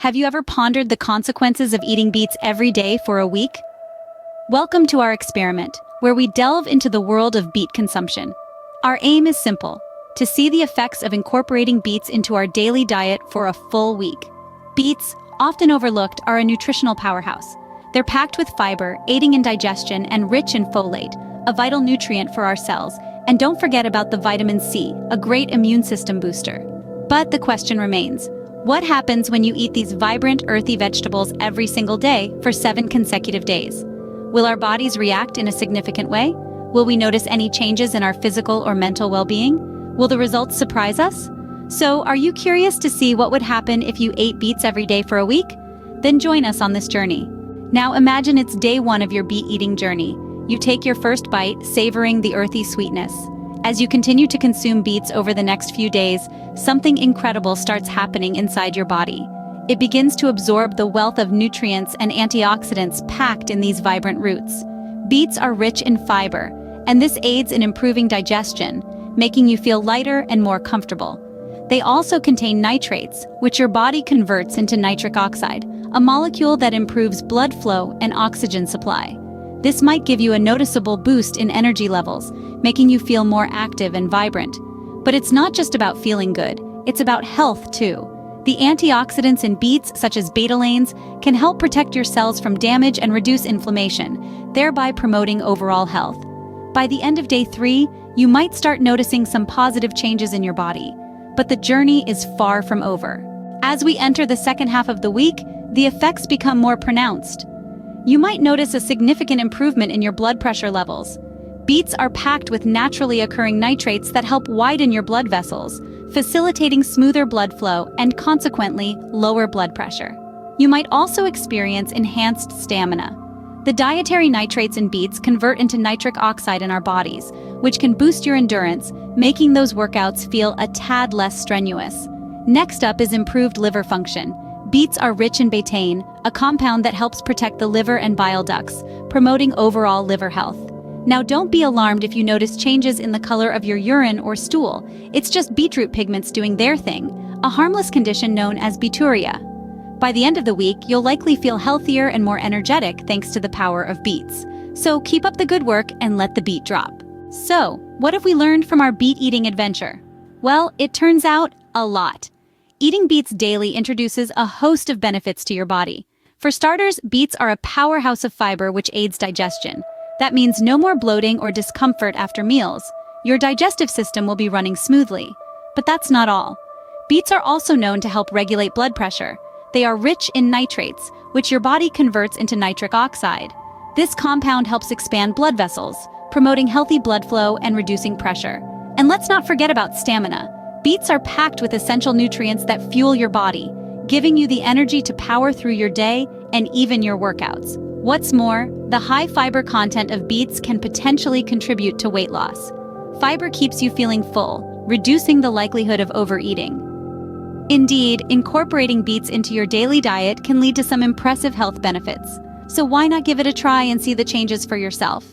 Have you ever pondered the consequences of eating beets every day for a week? Welcome to our experiment, where we delve into the world of beet consumption. Our aim is simple: to see the effects of incorporating beets into our daily diet for a full week. Beets, often overlooked, are a nutritional powerhouse. They're packed with fiber, aiding in digestion, and rich in folate, a vital nutrient for our cells. And don't forget about the vitamin C, a great immune system booster. But the question remains: what happens when you eat these vibrant, earthy vegetables every single day for 7 consecutive days? Will our bodies react in a significant way? Will we notice any changes in our physical or mental well-being? Will the results surprise us? So, are you curious to see what would happen if you ate beets every day for a week? Then join us on this journey. Now imagine it's day 1 of your beet eating journey. You take your first bite, savoring the earthy sweetness. As you continue to consume beets over the next few days, something incredible starts happening inside your body. It begins to absorb the wealth of nutrients and antioxidants packed in these vibrant roots. Beets are rich in fiber, and this aids in improving digestion, making you feel lighter and more comfortable. They also contain nitrates, which your body converts into nitric oxide, a molecule that improves blood flow and oxygen supply. This might give you a noticeable boost in energy levels, making you feel more active and vibrant. But it's not just about feeling good, it's about health too. The antioxidants in beets, such as betalains, can help protect your cells from damage and reduce inflammation, thereby promoting overall health. By the end of day 3, you might start noticing some positive changes in your body. But the journey is far from over. As we enter the second half of the week, the effects become more pronounced. You might notice a significant improvement in your blood pressure levels. Beets are packed with naturally occurring nitrates that help widen your blood vessels, facilitating smoother blood flow and consequently lower blood pressure. You might also experience enhanced stamina. The dietary nitrates in beets convert into nitric oxide in our bodies, which can boost your endurance, making those workouts feel a tad less strenuous. Next up is improved liver function. Beets are rich in betaine, a compound that helps protect the liver and bile ducts, promoting overall liver health. Now, don't be alarmed if you notice changes in the color of your urine or stool. It's just beetroot pigments doing their thing, a harmless condition known as beeturia. By the end of the week, you'll likely feel healthier and more energetic thanks to the power of beets. So keep up the good work and let the beet drop. So, what have we learned from our beet eating adventure? Well, it turns out a lot. Eating beets daily introduces a host of benefits to your body. For starters, beets are a powerhouse of fiber which aids digestion. That means no more bloating or discomfort after meals. Your digestive system will be running smoothly. But that's not all. Beets are also known to help regulate blood pressure. They are rich in nitrates, which your body converts into nitric oxide. This compound helps expand blood vessels, promoting healthy blood flow and reducing pressure. And let's not forget about stamina. Beets are packed with essential nutrients that fuel your body, giving you the energy to power through your day and even your workouts. What's more, the high fiber content of beets can potentially contribute to weight loss. Fiber keeps you feeling full, reducing the likelihood of overeating. Indeed, incorporating beets into your daily diet can lead to some impressive health benefits. So why not give it a try and see the changes for yourself?